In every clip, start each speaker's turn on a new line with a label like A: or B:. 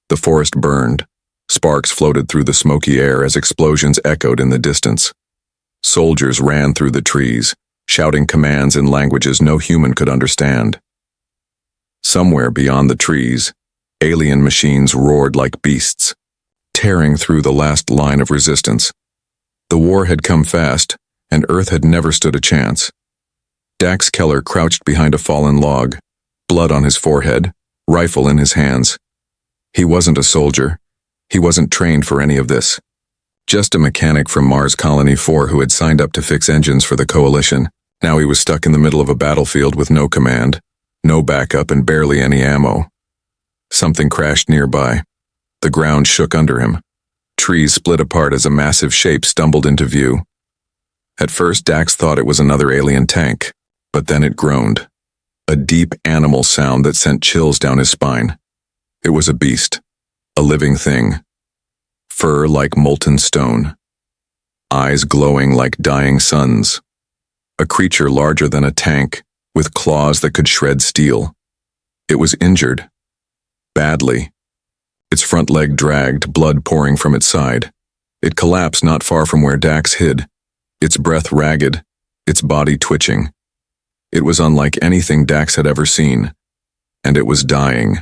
A: The forest burned. Sparks floated through the smoky air as explosions echoed in the distance. Soldiers ran through the trees, shouting commands in languages no human could understand. Somewhere beyond the trees, alien machines roared like beasts, tearing through the last line of resistance. The war had come fast, and Earth had never stood a chance. Dax Keller crouched behind a fallen log, blood on his forehead, rifle in his hands. He wasn't a soldier. He wasn't trained for any of this. Just a mechanic from Mars Colony 4 who had signed up to fix engines for the Coalition. Now he was stuck in the middle of a battlefield with no command, no backup, and barely any ammo. Something crashed nearby. The ground shook under him. Trees split apart as a massive shape stumbled into view. At first, Dax thought it was another alien tank, but then it groaned. A deep animal sound that sent chills down his spine. It was a beast, a living thing. Fur like molten stone. Eyes glowing like dying suns. A creature larger than a tank, with claws that could shred steel. It was injured. Badly. Its front leg dragged, blood pouring from its side. It collapsed not far from where Dax hid, its breath ragged, its body twitching. It was unlike anything Dax had ever seen, and it was dying.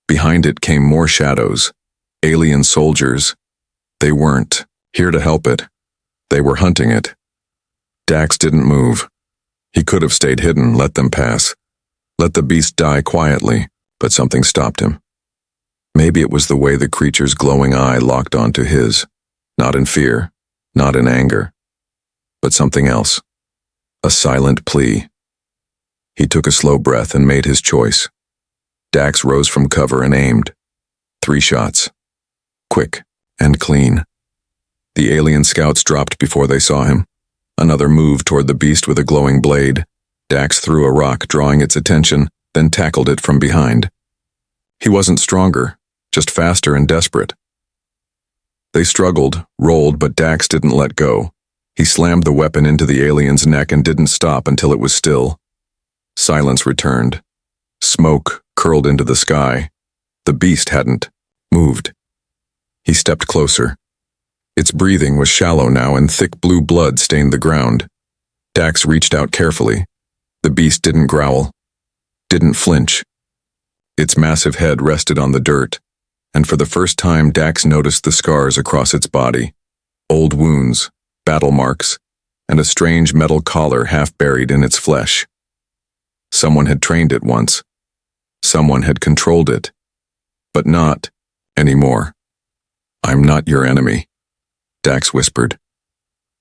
A: Behind it came more shadows, alien soldiers. They weren't here to help it. They were hunting it. Dax didn't move. He could have stayed hidden, let them pass. Let the beast die quietly, but something stopped him. Maybe it was the way the creature's glowing eye locked onto his. Not in fear, not in anger, but something else. A silent plea. He took a slow breath and made his choice. Dax rose from cover and aimed. 3 shots. Quick and clean. The alien scouts dropped before they saw him. Another move toward the beast with a glowing blade. Dax threw a rock, drawing its attention, then tackled it from behind. He wasn't stronger, just faster and desperate. They struggled, rolled, but Dax didn't let go. He slammed the weapon into the alien's neck and didn't stop until it was still. Silence returned. Smoke curled into the sky. The beast hadn't moved. He stepped closer. Its breathing was shallow now and thick blue blood stained the ground. Dax reached out carefully. The beast didn't growl, didn't flinch. Its massive head rested on the dirt, and for the first time Dax noticed the scars across its body. Old wounds, battle marks, and a strange metal collar half buried in its flesh. Someone had trained it once. Someone had controlled it. But not anymore. "I'm not your enemy," Dax whispered.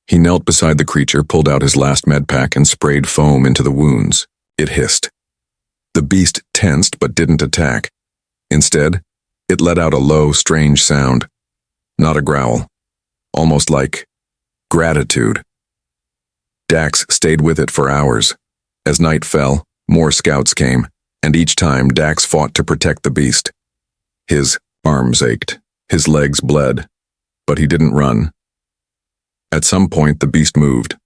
A: He knelt beside the creature, pulled out his last med pack, and sprayed foam into the wounds. It hissed. The beast tensed but didn't attack. Instead, it let out a low, strange sound. Not a growl. Almost like gratitude. Dax stayed with it for hours. As night fell, more scouts came, and each time Dax fought to protect the beast. His arms ached, his legs bled, but he didn't run. At some point the beast moved.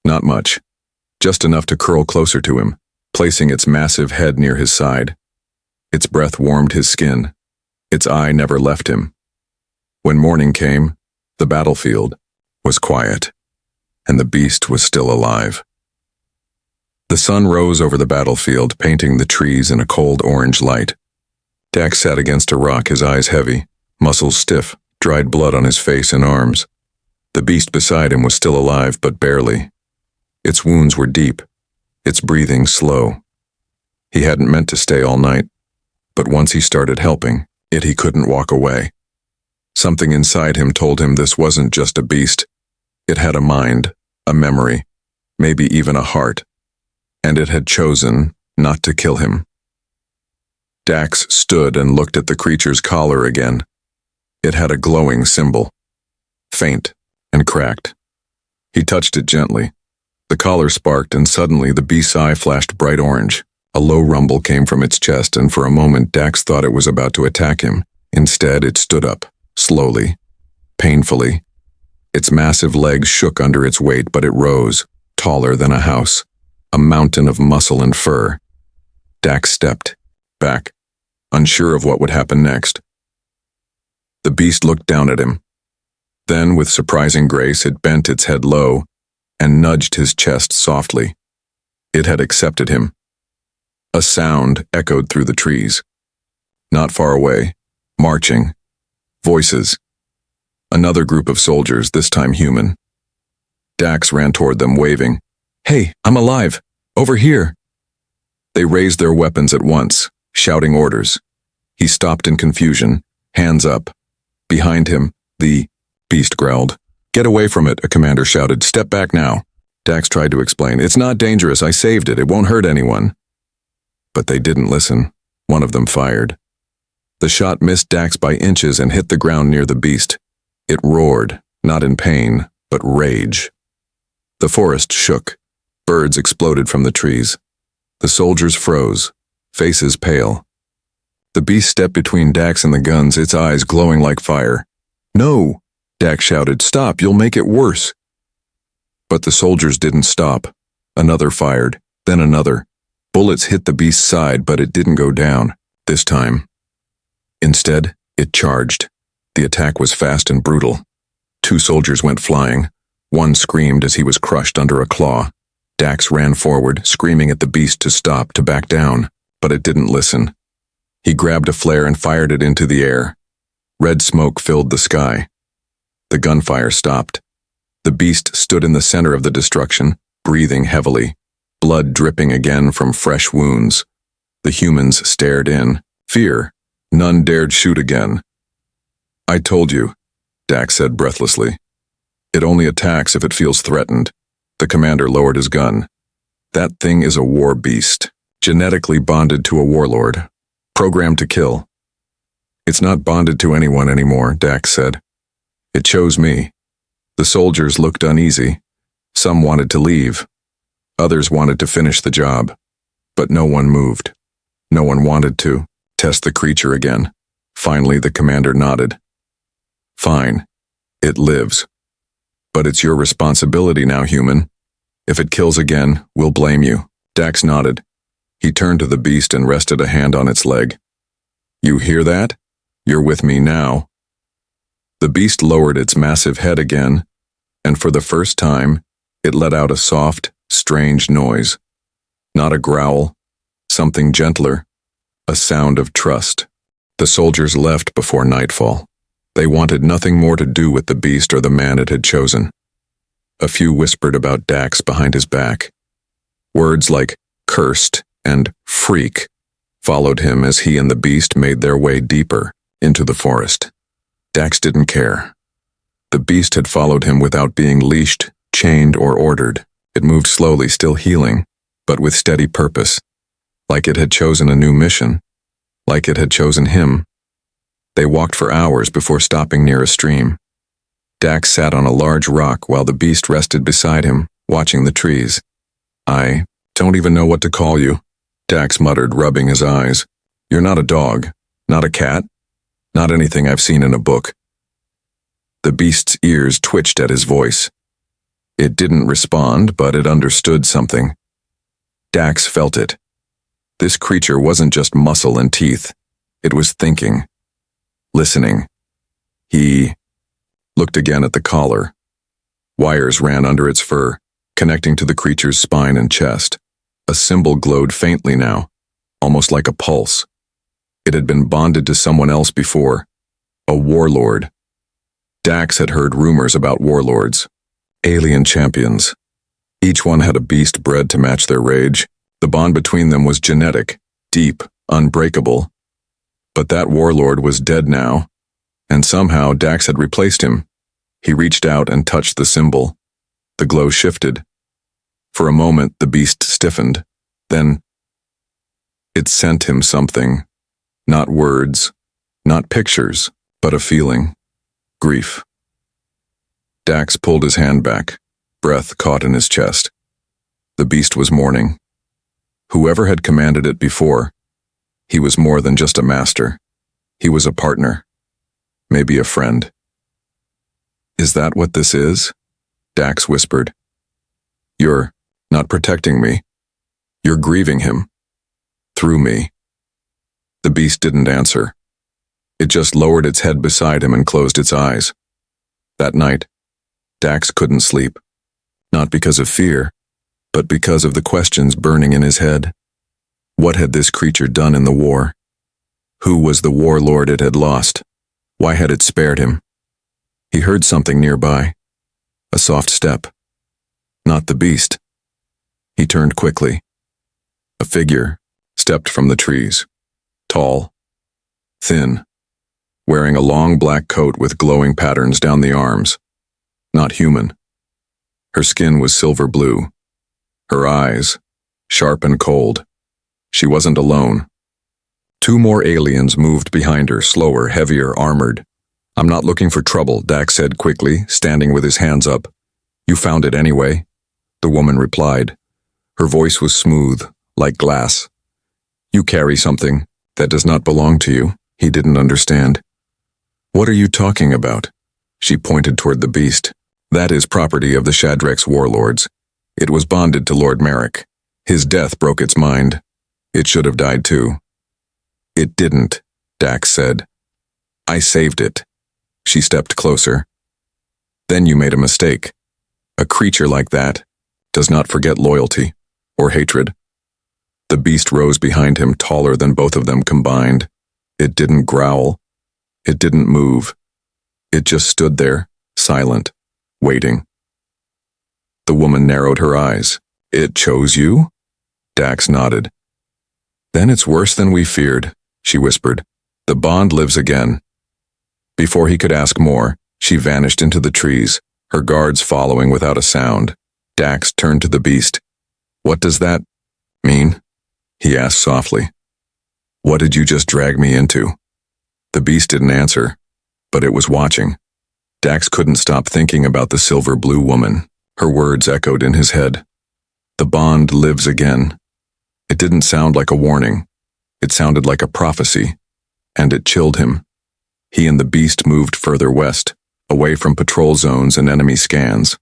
A: Not much. Just enough to curl closer to him, placing its massive head near his side. Its breath warmed his skin. Its eye never left him. When morning came, the battlefield was quiet, and the beast was still alive. The sun rose over the battlefield, painting the trees in a cold orange light. Dax sat against a rock, his eyes heavy, muscles stiff, dried blood on his face and arms. The beast beside him was still alive, but barely. Its wounds were deep, its breathing slow. He hadn't meant to stay all night, but once he started helping it, he couldn't walk away. Something inside him told him this wasn't just a beast. It had a mind, a memory, maybe even a heart, and it had chosen not to kill him. Dax stood and looked at the creature's collar again. It had a glowing symbol, faint and cracked. He touched it gently. The collar sparked, and suddenly the beast's eye flashed bright orange. A low rumble came from its chest, and for a moment Dax thought it was about to attack him. Instead, it stood up, slowly, painfully. Its massive legs shook under its weight, but it rose, taller than a house, a mountain of muscle and fur. Dax stepped back, unsure of what would happen next. The beast looked down at him. Then, with surprising grace, it bent its head low and nudged his chest softly. It had accepted him. A sound echoed through the trees. Not far away, marching. Voices. Another group of soldiers, this time human. Dax ran toward them, waving. "Hey, I'm alive! Over here!" They raised their weapons at once, shouting orders. He stopped in confusion, hands up. Behind him, the beast growled. "Get away from it," a commander shouted. "Step back now." Dax tried to explain. "It's not dangerous. I saved it. It won't hurt anyone." But they didn't listen. One of them fired. The shot missed Dax by inches and hit the ground near the beast. It roared, not in pain, but rage. The forest shook. Birds exploded from the trees. The soldiers froze, faces pale. The beast stepped between Dax and the guns, its eyes glowing like fire. "No!" Dax shouted. "Stop, you'll make it worse." But the soldiers didn't stop. Another fired, then another. Bullets hit the beast's side, but it didn't go down, this time. Instead, it charged. The attack was fast and brutal. 2 soldiers went flying. One screamed as he was crushed under a claw. Dax ran forward, screaming at the beast to stop, to back down, but it didn't listen. He grabbed a flare and fired it into the air. Red smoke filled the sky. The gunfire stopped. The beast stood in the center of the destruction, breathing heavily, blood dripping again from fresh wounds. The humans stared in. Fear. None dared shoot again. "I told you," Dax said breathlessly. "It only attacks if it feels threatened." The commander lowered his gun. "That thing is a Warbeast, genetically bonded to a Warlord, programmed to kill." "It's not bonded to anyone anymore," Dax said. "It chose me." The soldiers looked uneasy. Some wanted to leave. Others wanted to finish the job. But no one moved. No one wanted to test the creature again. Finally, the commander nodded. "Fine. It lives. But it's your responsibility now, human. If it kills again, we'll blame you." Dax nodded. He turned to the beast and rested a hand on its leg. "You hear that? You're with me now." The beast lowered its massive head again, and for the first time, it let out a soft, strange noise. Not a growl, something gentler, a sound of trust. The soldiers left before nightfall. They wanted nothing more to do with the beast or the man it had chosen. A few whispered about Dax behind his back. Words like cursed and freak followed him as he and the beast made their way deeper into the forest. Dax didn't care. The beast had followed him without being leashed, chained, or ordered. It moved slowly, still healing, but with steady purpose, like it had chosen a new mission, like it had chosen him. They walked for hours before stopping near a stream. Dax sat on a large rock while the beast rested beside him, watching the trees. "I don't even know what to call you," Dax muttered, rubbing his eyes. "You're not a dog, not a cat, not anything I've seen in a book." The beast's ears twitched at his voice. It didn't respond, but it understood something. Dax felt it. This creature wasn't just muscle and teeth. It was thinking. Listening. He looked again at the collar. Wires ran under its fur, connecting to the creature's spine and chest. A symbol glowed faintly now, almost like a pulse. It had been bonded to someone else before, a warlord. Dax had heard rumors about warlords, alien champions. Each one had a beast bred to match their rage. The bond between them was genetic, deep, unbreakable. But that warlord was dead now, and somehow Dax had replaced him. He reached out and touched the symbol. The glow shifted. For a moment, the beast stiffened. Then, it sent him something. Not words, not pictures, but a feeling. Grief. Dax pulled his hand back, breath caught in his chest. The beast was mourning. Whoever had commanded it before, he was more than just a master. He was a partner. Maybe a friend. "Is that what this is?" Dax whispered. "You're not protecting me. You're grieving him. Through me." The beast didn't answer. It just lowered its head beside him and closed its eyes. That night, Dax couldn't sleep. Not because of fear, but because of the questions burning in his head. What had this creature done in the war? Who was the warlord it had lost? Why had it spared him? He heard something nearby. A soft step. Not the beast. He turned quickly. A figure stepped from the trees. Tall. Thin. Wearing a long black coat with glowing patterns down the arms. Not human. Her skin was silver blue. Her eyes, sharp and cold. She wasn't alone. Two more aliens moved behind her, slower, heavier, armored. "I'm not looking for trouble," Dax said quickly, standing with his hands up. "You found it anyway," the woman replied. Her voice was smooth, like glass. "You carry something that does not belong to you." He didn't understand. "What are you talking about?" She pointed toward the beast. "That is property of the Shadrach's warlords. It was bonded to Lord Merrick. His death broke its mind. It should have died too." "It didn't," Dax said. "I saved it." She stepped closer. "Then you made a mistake. A creature like that does not forget loyalty or hatred." The beast rose behind him, taller than both of them combined. It didn't growl. It didn't move. It just stood there, silent, waiting. The woman narrowed her eyes. "It chose you?" Dax nodded. "Then it's worse than we feared," she whispered. "The bond lives again." Before he could ask more, she vanished into the trees, her guards following without a sound. Dax turned to the beast. "What does that mean?" he asked softly. "What did you just drag me into?" The beast didn't answer, but it was watching. Dax couldn't stop thinking about the silver blue woman. Her words echoed in his head. "The bond lives again." It didn't sound like a warning. It sounded like a prophecy, and it chilled him. He and the beast moved further west, away from patrol zones and enemy scans.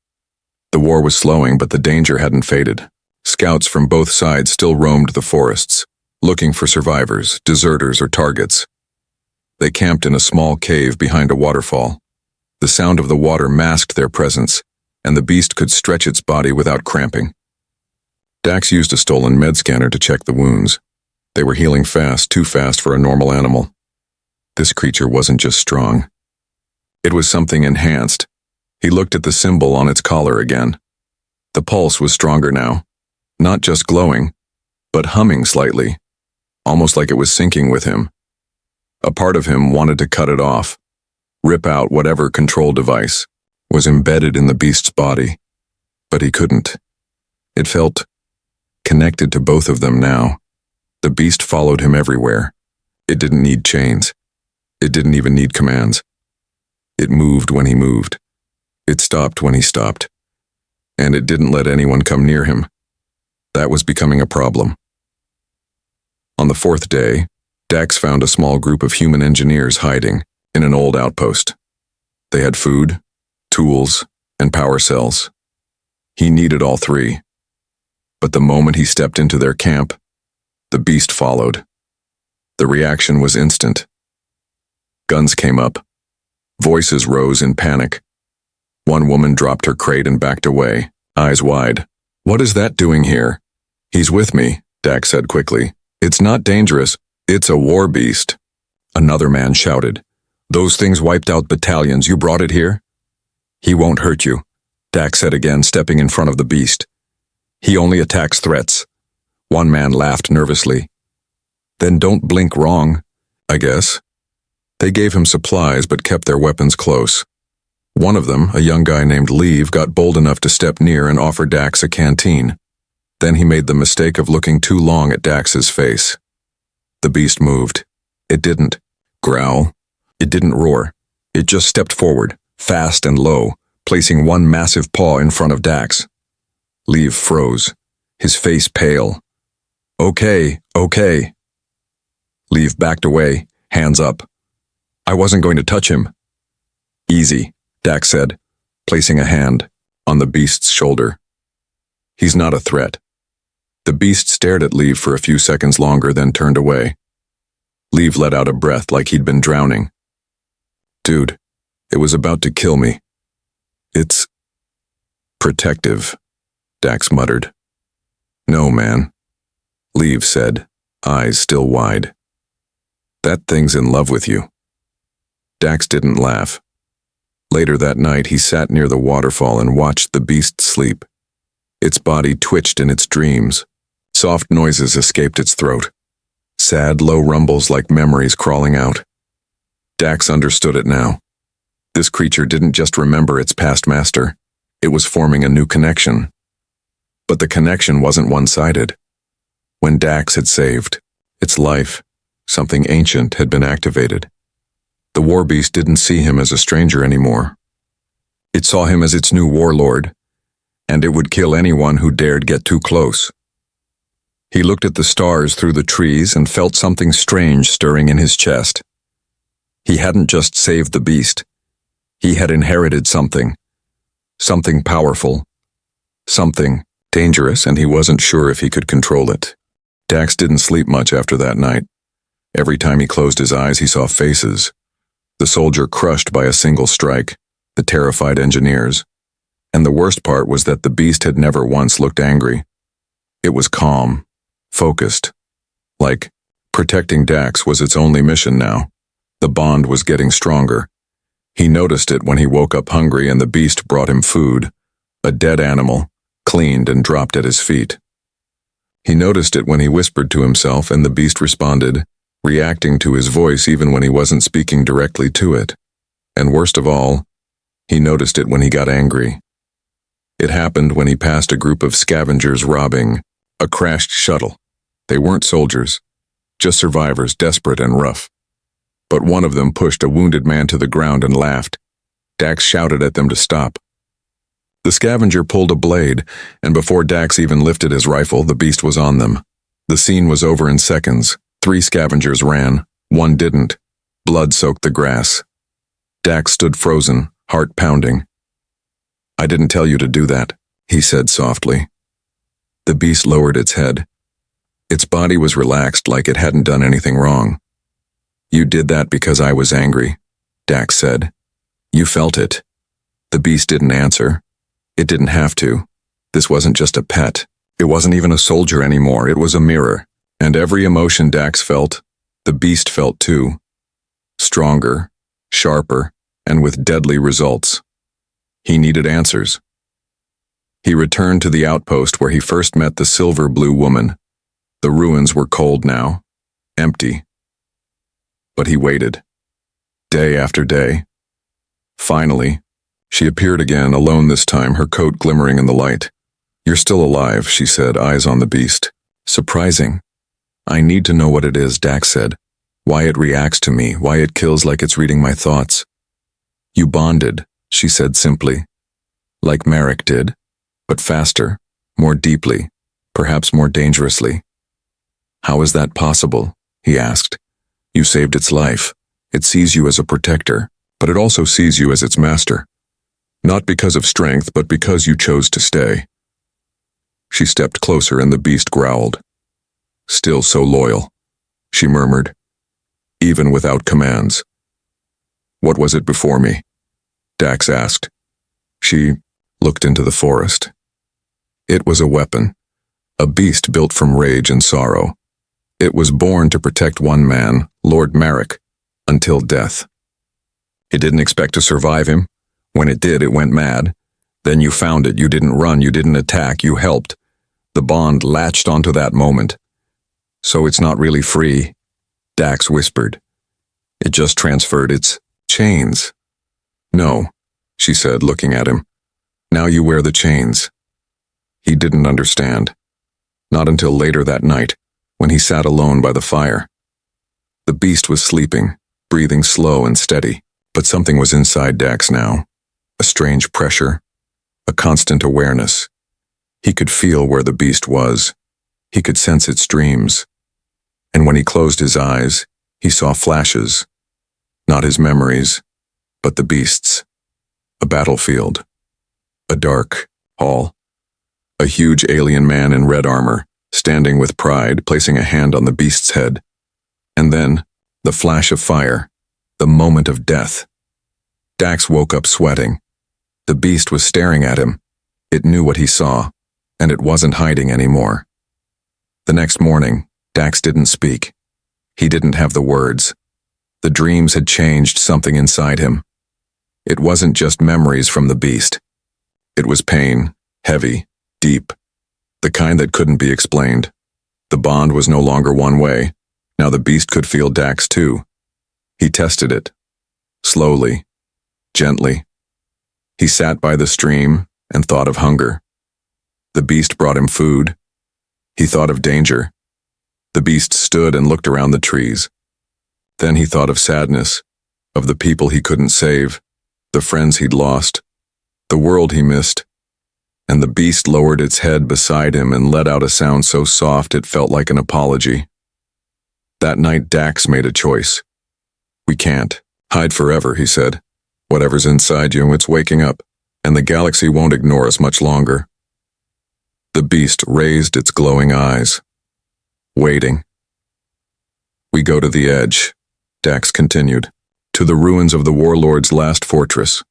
A: The war was slowing, but the danger hadn't faded. Scouts from both sides still roamed the forests, looking for survivors, deserters, or targets. They camped in a small cave behind a waterfall. The sound of the water masked their presence, and the beast could stretch its body without cramping. Dax used a stolen med scanner to check the wounds. They were healing fast, too fast for a normal animal. This creature wasn't just strong. It was something enhanced. He looked at the symbol on its collar again. The pulse was stronger now. Not just glowing, but humming slightly, almost like it was syncing with him. A part of him wanted to cut it off, rip out whatever control device was embedded in the beast's body, but he couldn't. It felt connected to both of them now. The beast followed him everywhere. It didn't need chains. It didn't even need commands. It moved when he moved. It stopped when he stopped. And it didn't let anyone come near him. That was becoming a problem. On the fourth day, Dax found a small group of human engineers hiding in an old outpost. They had food, tools, and power cells. He needed all three. But the moment he stepped into their camp, the beast followed. The reaction was instant. Guns came up. Voices rose in panic. One woman dropped her crate and backed away, eyes wide. "What is that doing here?" "He's with me," Dax said quickly. "It's not dangerous. It's a Warbeast." Another man shouted. "Those things wiped out battalions. You brought it here?" "He won't hurt you," Dax said again, stepping in front of the beast. "He only attacks threats." One man laughed nervously. "Then don't blink wrong, I guess." They gave him supplies but kept their weapons close. One of them, a young guy named Leave, got bold enough to step near and offer Dax a canteen. Then he made the mistake of looking too long at Dax's face. The beast moved. It didn't growl. It didn't roar. It just stepped forward, fast and low, placing one massive paw in front of Dax. Leave froze, his face pale. Okay. Leave backed away, hands up. "I wasn't going to touch him." "Easy," Dax said, placing a hand on the beast's shoulder. "He's not a threat." The beast stared at Leave for a few seconds longer, then turned away. Leave let out a breath like he'd been drowning. Dude, it was about to kill me. It's protective, Dax muttered. No, man, Leave said, eyes still wide. That thing's in love with you. Dax didn't laugh. Later that night, he sat near the waterfall and watched the beast sleep. Its body twitched in its dreams. Soft noises escaped its throat. Sad, low rumbles like memories crawling out. Dax understood it now. This creature didn't just remember its past master. It was forming a new connection. But the connection wasn't one-sided. When Dax had saved its life, something ancient had been activated. The Warbeast didn't see him as a stranger anymore. It saw him as its new warlord, and it would kill anyone who dared get too close. He looked at the stars through the trees and felt something strange stirring in his chest. He hadn't just saved the beast. He had inherited something powerful, something dangerous, and he wasn't sure if he could control it. Dax didn't sleep much after that night. Every time he closed his eyes, he saw faces. The soldier crushed by a single strike, the terrified engineers. And the worst part was that the beast had never once looked angry. It was calm, focused. Like, protecting Dax was its only mission now. The bond was getting stronger. He noticed it when he woke up hungry and the beast brought him food, a dead animal, cleaned and dropped at his feet. He noticed it when he whispered to himself and the beast responded, reacting to his voice even when he wasn't speaking directly to it. And worst of all, he noticed it when he got angry. It happened when he passed a group of scavengers robbing a crashed shuttle. They weren't soldiers, just survivors, desperate and rough. But one of them pushed a wounded man to the ground and laughed. Dax shouted at them to stop. The scavenger pulled a blade, and before Dax even lifted his rifle, the beast was on them. The scene was over in seconds. 3 scavengers ran, 1 didn't. Blood soaked the grass. Dax stood frozen, heart pounding. I didn't tell you to do that, he said softly. The beast lowered its head. Its body was relaxed like it hadn't done anything wrong. You did that because I was angry, Dax said. You felt it. The beast didn't answer. It didn't have to. This wasn't just a pet. It wasn't even a soldier anymore. It was a mirror. And every emotion Dax felt, the beast felt too. Stronger, sharper, and with deadly results. He needed answers. He returned to the outpost where he first met the silver-blue woman. The ruins were cold now, empty. But he waited, day after day. Finally, she appeared again, alone this time, her coat glimmering in the light. You're still alive, she said, eyes on the beast. Surprising. I need to know what it is, Dax said. Why it reacts to me, why it kills like it's reading my thoughts. You bonded, she said simply. Like Merrick did, but faster, more deeply, perhaps more dangerously. How is that possible? He asked. You saved its life. It sees you as a protector, but it also sees you as its master. Not because of strength, but because you chose to stay. She stepped closer and the beast growled. Still so loyal, she murmured, even without commands. What was it before me? Dax asked. She looked into the forest. It was a weapon, a beast built from rage and sorrow. It was born to protect one man, Lord Merrick, until death. It didn't expect to survive him. When it did, it went mad. Then you found it. You didn't run. You didn't attack. You helped. The bond latched onto that moment. So it's not really free, Dax whispered. It just transferred its chains. No, she said, looking at him. Now you wear the chains. He didn't understand. Not until later that night, when he sat alone by the fire. The beast was sleeping, breathing slow and steady, but something was inside Dax now. A strange pressure, a constant awareness. He could feel where the beast was. He could sense its dreams. And when he closed his eyes, he saw flashes. Not his memories, but the beast's. A battlefield. A dark hall. A huge alien man in red armor, standing with pride, placing a hand on the beast's head. And then, The flash of fire. The moment of death. Dax woke up sweating. The beast was staring at him. It knew what he saw, and it wasn't hiding anymore. The next morning, Dax didn't speak. He didn't have the words. The dreams had changed something inside him. It wasn't just memories from the beast. It was pain, heavy, deep, the kind that couldn't be explained. The bond was no longer one way. Now the beast could feel Dax too. He tested it. Slowly, gently. He sat by the stream and thought of hunger. The beast brought him food. He thought of danger. The beast stood and looked around the trees. Then he thought of sadness, of the people he couldn't save, the friends he'd lost, the world he missed. And the beast lowered its head beside him and let out a sound so soft it felt like an apology. That night Dax made a choice. "We can't hide forever," he said. "Whatever's inside you, it's waking up, and the galaxy won't ignore us much longer." The beast raised its glowing eyes. Waiting. "We go to the edge," Dax continued, "to the ruins of the Warlord's last fortress.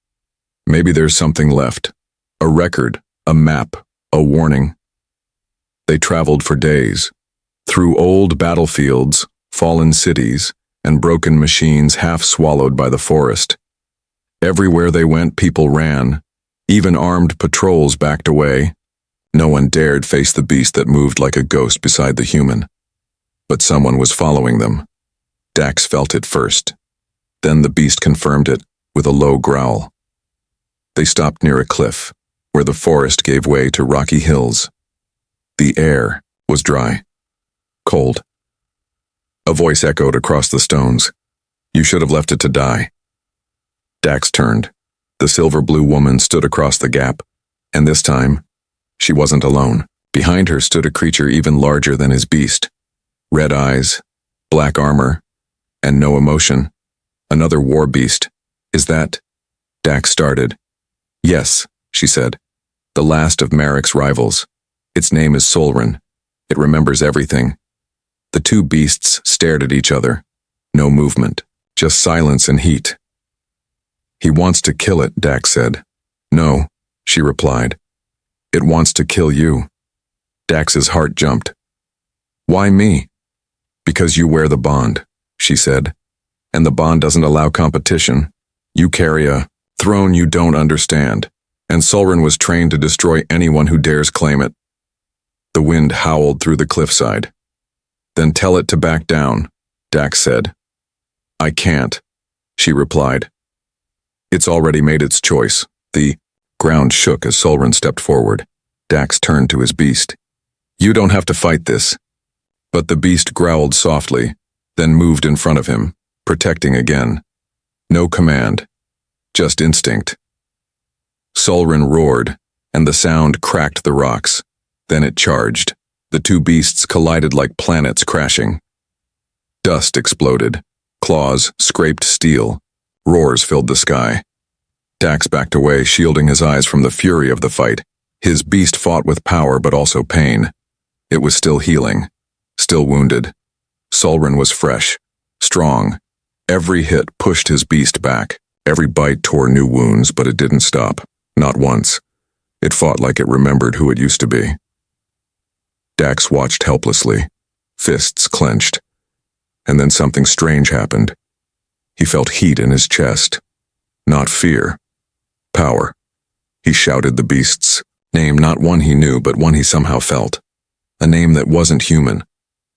A: Maybe there's something left. A record, a map, a warning." They traveled for days, through old battlefields, fallen cities, and broken machines half swallowed by the forest. Everywhere they went, people ran. Even armed patrols backed away. No one dared face the beast that moved like a ghost beside the human. But someone was following them. Dax felt it first. Then the beast confirmed it with a low growl. They stopped near a cliff, where the forest gave way to rocky hills. The air was dry, cold. A voice echoed across the stones. "You should have left it to die." Dax turned. The silver-blue woman stood across the gap, and this time, she wasn't alone. Behind her stood a creature even larger than his beast. Red eyes, black armor, and no emotion. Another Warbeast. "Is that?" Dax started. "Yes," she said. "The last of Marek's rivals. Its name is Solren. It remembers everything." The two beasts stared at each other. No movement, just silence and heat. "He wants to kill it," Dax said. "No," she replied. "It wants to kill you." Dax's heart jumped. "Why me?" "Because you wear the bond," she said. "And the bond doesn't allow competition. You carry a throne you don't understand, and Solren was trained to destroy anyone who dares claim it." The wind howled through the cliffside. "Then tell it to back down," Dax said. "I can't," she replied. "It's already made its choice." The ground shook as Solren stepped forward. Dax turned to his beast. "You don't have to fight this." But the beast growled softly, then moved in front of him, protecting again. No command, just instinct. Solren roared, and the sound cracked the rocks. Then it charged. The two beasts collided like planets crashing. Dust exploded. Claws scraped steel. Roars filled the sky. Dax backed away, shielding his eyes from the fury of the fight. His beast fought with power but also pain. It was still healing, still wounded. Solren was fresh, strong. Every hit pushed his beast back. Every bite tore new wounds, but it didn't stop. Not once. It fought like it remembered who it used to be. Dax watched helplessly, fists clenched. And then something strange happened. He felt heat in his chest. Not fear. Power. He shouted the beast's name, not one he knew, but one he somehow felt. A name that wasn't human.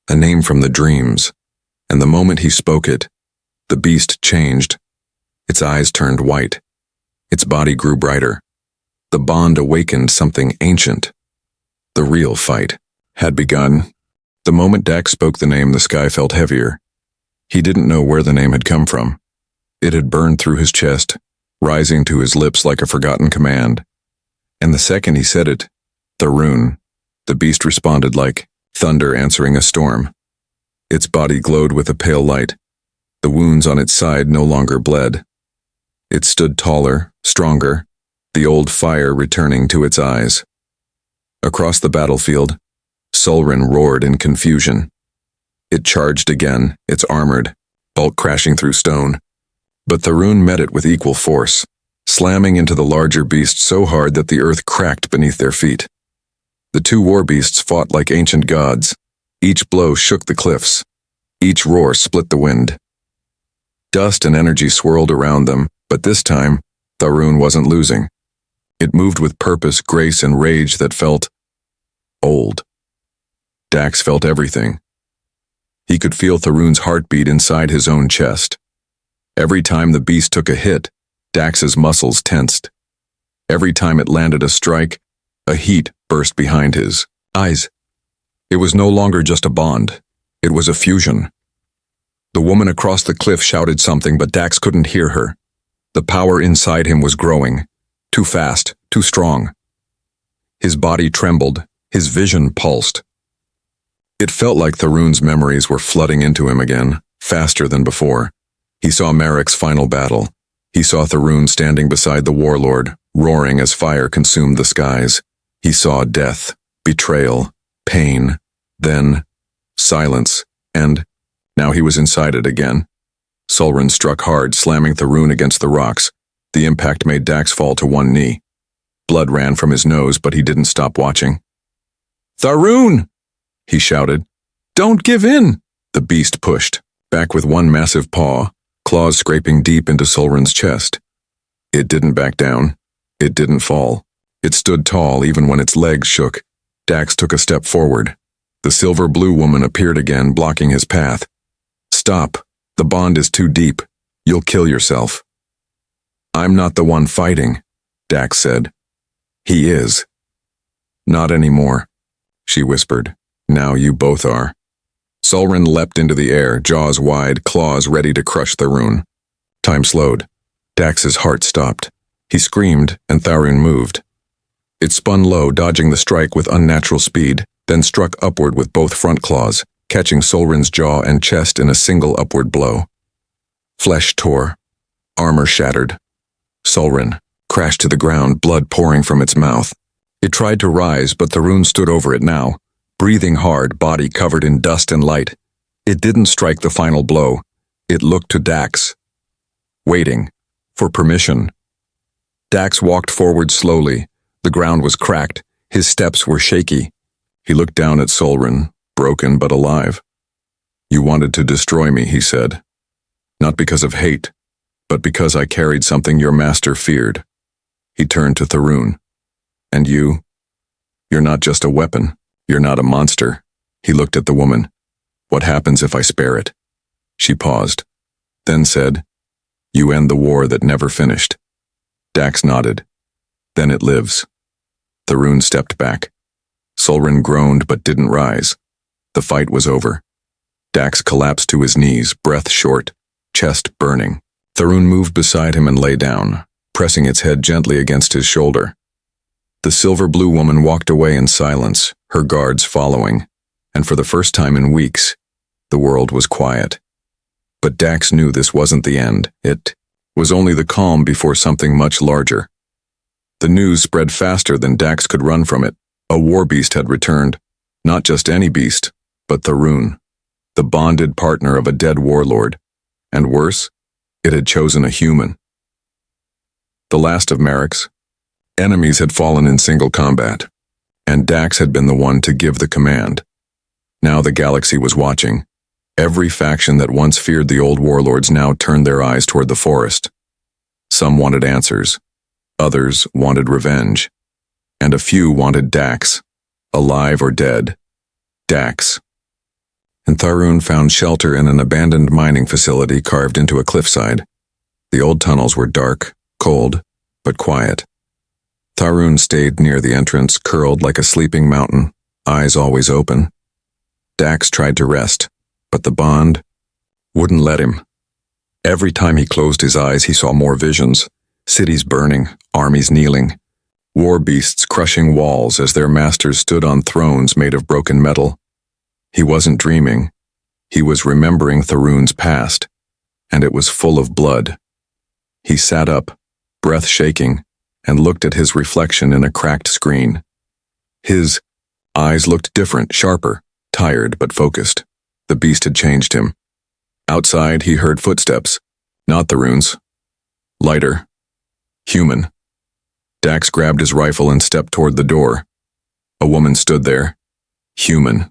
A: A name from the dreams. And the moment he spoke it, the beast changed. Its eyes turned white. Its body grew brighter. The bond awakened something ancient. The real fight had begun. The moment Dax spoke the name, the sky felt heavier. He didn't know where the name had come from. It had burned through his chest, rising to his lips like a forgotten command. And the second he said it, the rune, the beast responded like thunder answering a storm. Its body glowed with a pale light. The wounds on its side no longer bled. It stood taller, stronger, the old fire returning to its eyes. Across the battlefield, Solren roared in confusion. It charged again, its armored, bulk crashing through stone. But Tharoon met it with equal force, slamming into the larger beast so hard that the earth cracked beneath their feet. The two warbeasts fought like ancient gods. Each blow shook the cliffs. Each roar split the wind. Dust and energy swirled around them, but this time, Tharoon wasn't losing. It moved with purpose, grace, and rage that felt old. Dax felt everything. He could feel Tharoon's heartbeat inside his own chest. Every time the beast took a hit, Dax's muscles tensed. Every time it landed a strike, a heat burst behind his eyes. It was no longer just a bond. It was a fusion. The woman across the cliff shouted something, but Dax couldn't hear her. The power inside him was growing. Too fast, too strong. His body trembled. His vision pulsed. It felt like Tharoon's memories were flooding into him again, faster than before. He saw Marek's final battle. He saw Tharoon standing beside the Warlord, roaring as fire consumed the skies. He saw death, betrayal, pain, then silence, and now he was inside it again. Sulren struck hard, slamming Tharoon against the rocks. The impact made Dax fall to one knee. Blood ran from his nose, but he didn't stop watching. "Tharoon!" he shouted. "Don't give in!" The beast pushed, back with one massive paw, claws scraping deep into Sulren's chest. It didn't back down. It didn't fall. It stood tall even when its legs shook. Dax took a step forward. The silver-blue woman appeared again, blocking his path. "Stop. The bond is too deep. You'll kill yourself." "I'm not the one fighting," Dax said. "He is." "Not anymore," she whispered. "Now you both are." Sulren leapt into the air, jaws wide, claws ready to crush Tharoon. Time slowed. Dax's heart stopped. He screamed, and Tharoon moved. It spun low, dodging the strike with unnatural speed, then struck upward with both front claws, catching Sulren's jaw and chest in a single upward blow. Flesh tore. Armor shattered. Sulren crashed to the ground, blood pouring from its mouth. It tried to rise, but Tharoon stood over it now, breathing hard, body covered in dust and light. It didn't strike the final blow. It looked to Dax, waiting for permission. Dax walked forward slowly. The ground was cracked. His steps were shaky. He looked down at Sulren, broken but alive. "You wanted to destroy me," he said. "Not because of hate, but because I carried something your master feared." He turned to Tharoon. "And you're not just a weapon. You're not a monster." He looked at the woman. "What happens if I spare it?" She paused, then said, "You end the war that never finished." Dax nodded. "Then it lives." Tharoon stepped back. Sulren groaned but didn't rise. The fight was over. Dax collapsed to his knees, breath short, chest burning. Tharoon moved beside him and lay down, pressing its head gently against his shoulder. The silver-blue woman walked away in silence, her guards following, and for the first time in weeks, the world was quiet. But Dax knew this wasn't the end. It was only the calm before something much larger. The news spread faster than Dax could run from it. A warbeast had returned. Not just any beast, but Tharoon, the bonded partner of a dead warlord. And worse, it had chosen a human. The last of Marek's enemies had fallen in single combat, and Dax had been the one to give the command. Now the galaxy was watching. Every faction that once feared the old warlords now turned their eyes toward the forest. Some wanted answers. Others wanted revenge. And a few wanted Dax, alive or dead. Dax. And Tharoon found shelter in an abandoned mining facility carved into a cliffside. The old tunnels were dark, cold, but quiet. Tharoon stayed near the entrance, curled like a sleeping mountain, eyes always open. Dax tried to rest, but the bond wouldn't let him. Every time he closed his eyes, he saw more visions. Cities burning, armies kneeling, warbeasts crushing walls as their masters stood on thrones made of broken metal. He wasn't dreaming. He was remembering Tharoon's past, and it was full of blood. He sat up, breath shaking, and looked at his reflection in a cracked screen. His eyes looked different, sharper, tired but focused. The beast had changed him. Outside, he heard footsteps. Not the runes. Lighter. Human. Dax grabbed his rifle and stepped toward the door. A woman stood there. Human.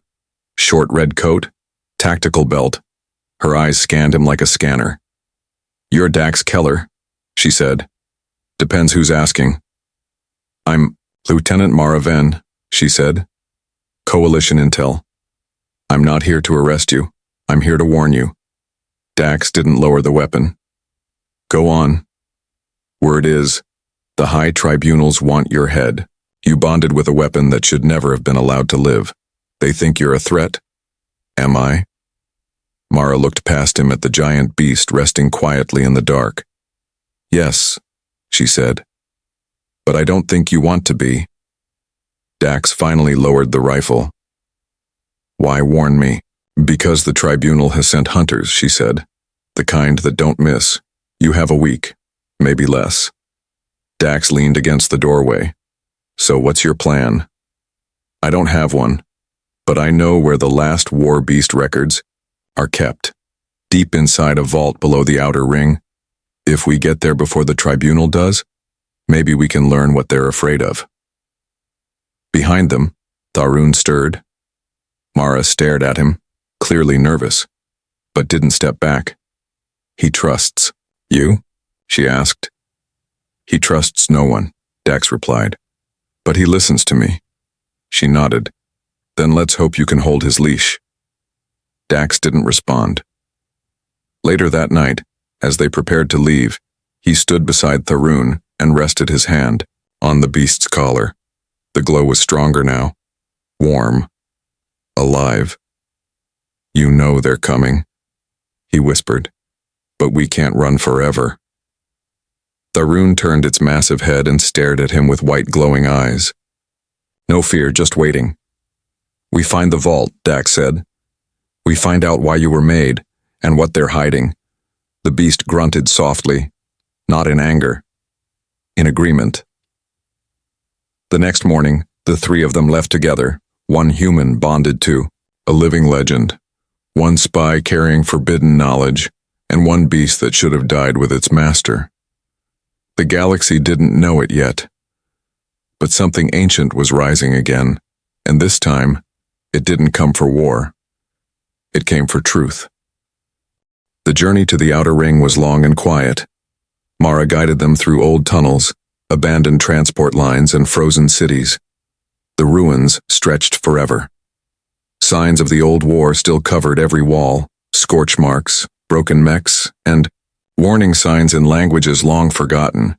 A: Short red coat. Tactical belt. Her eyes scanned him like a scanner. "You're Dax Keller," she said. "Depends who's asking." "I'm Lieutenant Mara Venn," she said. "Coalition Intel. I'm not here to arrest you. I'm here to warn you." Dax didn't lower the weapon. "Go on." "Word is, the high tribunals want your head. You bonded with a weapon that should never have been allowed to live. They think you're a threat." "Am I?" Mara looked past him at the giant beast resting quietly in the dark. "Yes," she said. "But I don't think you want to be." Dax finally lowered the rifle. "Why warn me?" "Because the tribunal has sent hunters," she said. "The kind that don't miss. You have a week, maybe less." Dax leaned against the doorway. "So what's your plan?" "I don't have one, but I know where the last Warbeast records are kept, deep inside a vault below the outer ring. If we get there before the tribunal does, maybe we can learn what they're afraid of." Behind them, Tharun stirred. Mara stared at him, clearly nervous, but didn't step back. "He trusts you?" she asked. "He trusts no one," Dax replied. "But he listens to me." She nodded. "Then let's hope you can hold his leash." Dax didn't respond. Later that night, as they prepared to leave, he stood beside Tharun and rested his hand on the beast's collar. The glow was stronger now, warm, alive. "You know they're coming," he whispered, "but we can't run forever." Tharun turned its massive head and stared at him with white glowing eyes. "No fear, just waiting." "We find the vault," Dax said. "We find out why you were made, and what they're hiding." The beast grunted softly, not in anger, in agreement. The next morning, the three of them left together, one human bonded to, a living legend, one spy carrying forbidden knowledge, and one beast that should have died with its master. The galaxy didn't know it yet, but something ancient was rising again, and this time, it didn't come for war. It came for truth. The journey to the outer ring was long and quiet. Mara guided them through old tunnels, abandoned transport lines, and frozen cities. The ruins stretched forever. Signs of the old war still covered every wall, scorch marks, broken mechs, and warning signs in languages long forgotten.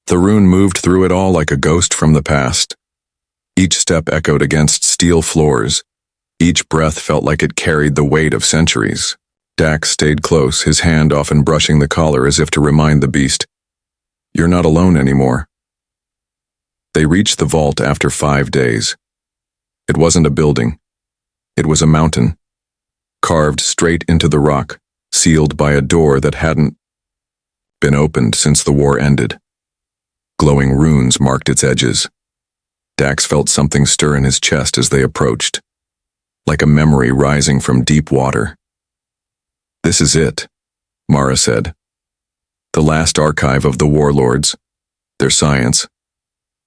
A: Tharun moved through it all like a ghost from the past. Each step echoed against steel floors. Each breath felt like it carried the weight of centuries. Dax stayed close, his hand often brushing the collar as if to remind the beast, "You're not alone anymore." They reached the vault after 5 days. It wasn't a building. It was a mountain, carved straight into the rock, sealed by a door that hadn't been opened since the war ended. Glowing runes marked its edges. Dax felt something stir in his chest as they approached, like a memory rising from deep water. "This is it," Mara said. "The last archive of the Warlords, their science,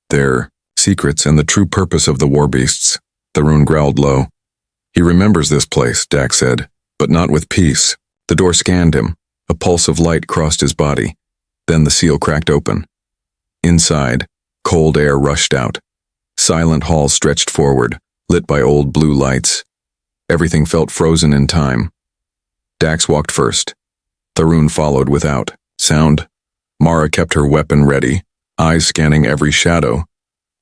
A: their secrets, and the true purpose of the Warbeasts." Tharun growled low. "He remembers this place," Dax said, "but not with peace." The door scanned him. A pulse of light crossed his body. Then the seal cracked open. Inside, cold air rushed out. Silent halls stretched forward, lit by old blue lights. Everything felt frozen in time. Dax walked first. Tharun followed without sound. Mara kept her weapon ready, eyes scanning every shadow.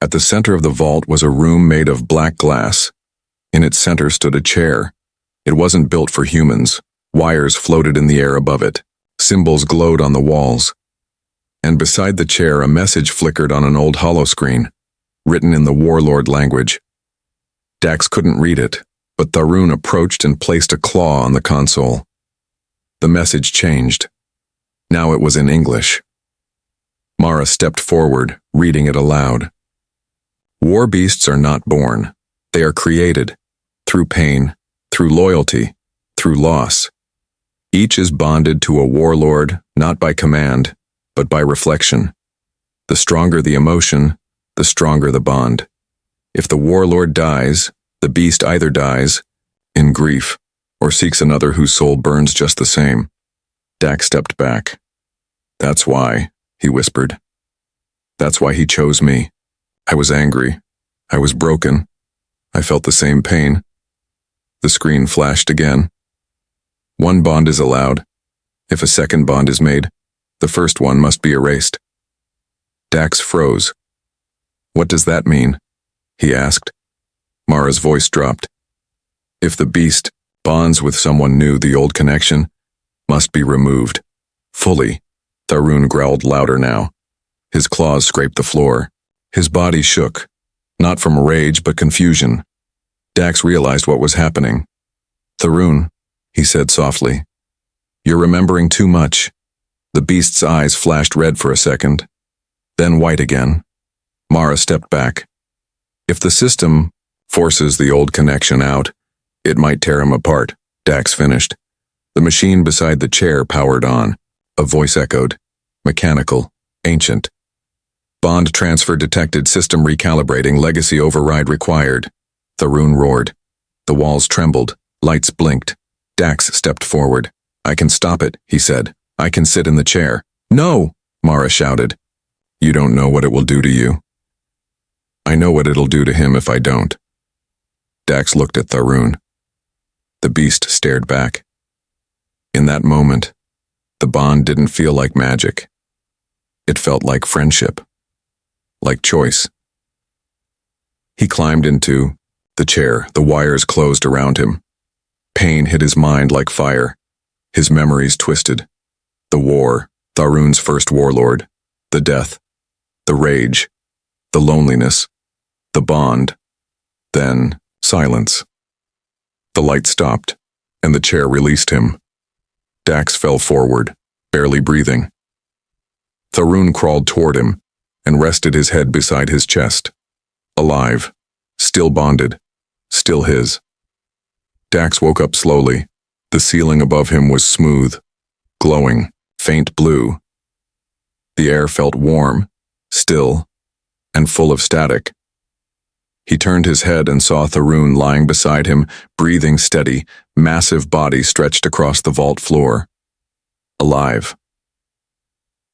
A: At the center of the vault was a room made of black glass. In its center stood a chair. It wasn't built for humans. Wires floated in the air above it. Symbols glowed on the walls. And beside the chair, a message flickered on an old holoscreen, written in the Warlord language. Dax couldn't read it, but Tharun approached and placed a claw on the console. The message changed. Now it was in English. Mara stepped forward, reading it aloud. "Warbeasts are not born. They are created, through pain, through loyalty, through loss. Each is bonded to a warlord, not by command, but by reflection. The stronger the emotion, the stronger the bond. If the warlord dies, the beast either dies, in grief, or seeks another whose soul burns just the same. Dax stepped back. That's why, he whispered. That's why he chose me. I was angry. I was broken. I felt the same pain. The screen flashed again. One bond is allowed. If a second bond is made, the first one must be erased. Dax froze. What does that mean? He asked. Mara's voice dropped. If the beast bonds with someone new, the old connection must be removed. Fully. Tharun growled louder now. His claws scraped the floor. His body shook, not from rage but confusion. Dax realized what was happening. Tharun, he said softly. You're remembering too much. The beast's eyes flashed red for a second, then white again. Mara stepped back. If the system forces the old connection out, it might tear him apart, Dax finished. The machine beside the chair powered on. A voice echoed. Mechanical. Ancient. Bond transfer detected. System recalibrating. Legacy override required. Tharun roared. The walls trembled. Lights blinked. Dax stepped forward. I can stop it, he said. I can sit in the chair. No, Mara shouted. You don't know what it will do to you. I know what it'll do to him if I don't. Dax looked at Tharun. The beast stared back. In that moment, the bond didn't feel like magic. It felt like friendship. Like choice. He climbed into the chair. The wires closed around him. Pain hit his mind like fire. His memories twisted. The war, Tharun's first warlord. The death. The rage. The loneliness. The bond. Then, silence. The light stopped, and the chair released him. Dax fell forward, barely breathing. Tharun crawled toward him and rested his head beside his chest. Alive. Still bonded. Still his. Dax woke up slowly. The ceiling above him was smooth, glowing, faint blue. The air felt warm, still, and full of static. He turned his head and saw Tharun lying beside him, breathing steady, massive body stretched across the vault floor. Alive.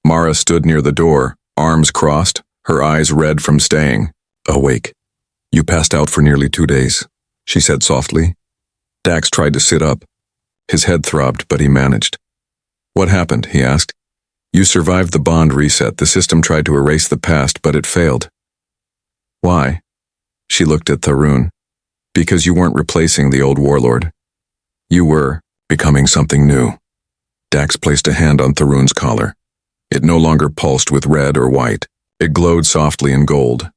A: Mara stood near the door, arms crossed, her eyes red from staying. Awake. You passed out for nearly 2 days, she said softly. Dax tried to sit up. His head throbbed, but he managed. What happened? He asked. You survived the bond reset. The system tried to erase the past, but it failed. Why? She looked at Tharun. Because you weren't replacing the old warlord. You were becoming something new. Dax placed a hand on Tharun's collar. It no longer pulsed with red or white. It glowed softly in gold.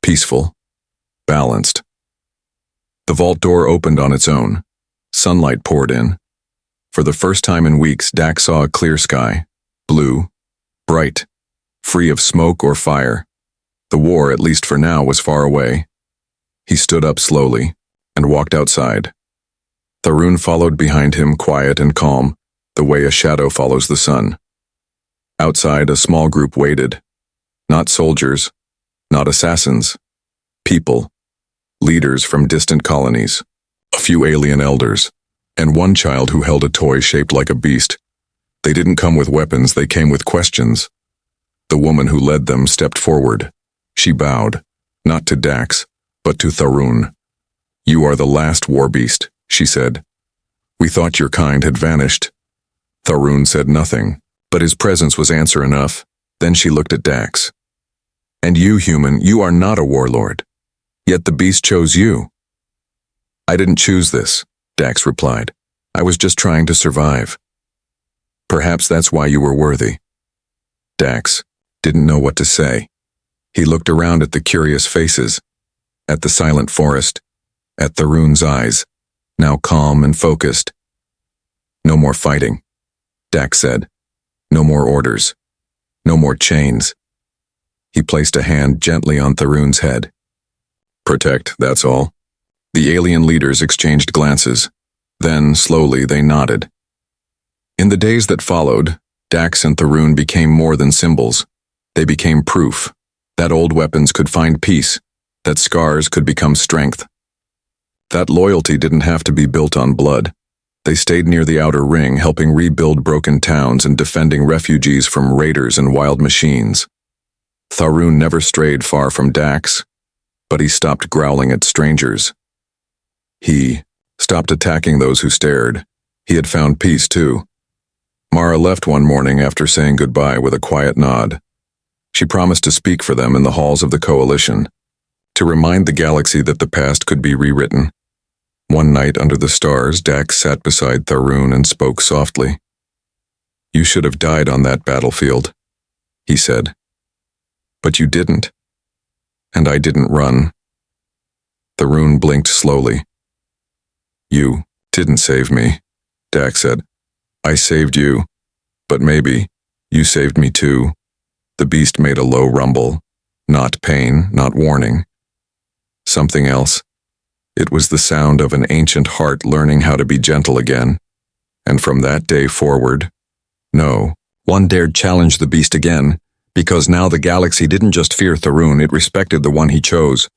A: Peaceful. Balanced. The vault door opened on its own. Sunlight poured in. For the first time in weeks, Dax saw a clear sky. Blue. Bright. Free of smoke or fire. The war, at least for now, was far away. He stood up slowly and walked outside. Tharun followed behind him, quiet and calm, the way a shadow follows the sun. Outside, a small group waited. Not soldiers, not assassins. People. Leaders from distant colonies. A few alien elders. And one child who held a toy shaped like a beast. They didn't come with weapons, they came with questions. The woman who led them stepped forward. She bowed, not to Dax, but to Tharun. You are the last Warbeast, she said. We thought your kind had vanished. Tharun said nothing, but his presence was answer enough. Then she looked at Dax. And you, human, you are not a warlord. Yet the beast chose you. I didn't choose this, Dax replied. I was just trying to survive. Perhaps that's why you were worthy. Dax didn't know what to say. He looked around at the curious faces, at the silent forest, at Tharun's eyes, now calm and focused. No more fighting, Dax said. No more orders. No more chains. He placed a hand gently on Tharun's head. Protect, that's all. The alien leaders exchanged glances. Then, slowly, they nodded. In the days that followed, Dax and Tharoon became more than symbols. They became proof that old weapons could find peace, that scars could become strength. That loyalty didn't have to be built on blood. They stayed near the outer ring, helping rebuild broken towns and defending refugees from raiders and wild machines. Tharoon never strayed far from Dax, but he stopped growling at strangers. He stopped attacking those who stared. He had found peace, too. Mara left one morning after saying goodbye with a quiet nod. She promised to speak for them in the halls of the Coalition, to remind the galaxy that the past could be rewritten. One night under the stars, Dax sat beside Tharoon and spoke softly. "You should have died on that battlefield," he said. "But you didn't. And I didn't run." Tharoon blinked slowly. "You didn't save me," Dax said. "I saved you, but maybe you saved me too." The beast made a low rumble. Not pain, not warning. Something else. It was the sound of an ancient heart learning how to be gentle again. And from that day forward, no one dared challenge the beast again, because now the galaxy didn't just fear Tharoon, it respected the one he chose.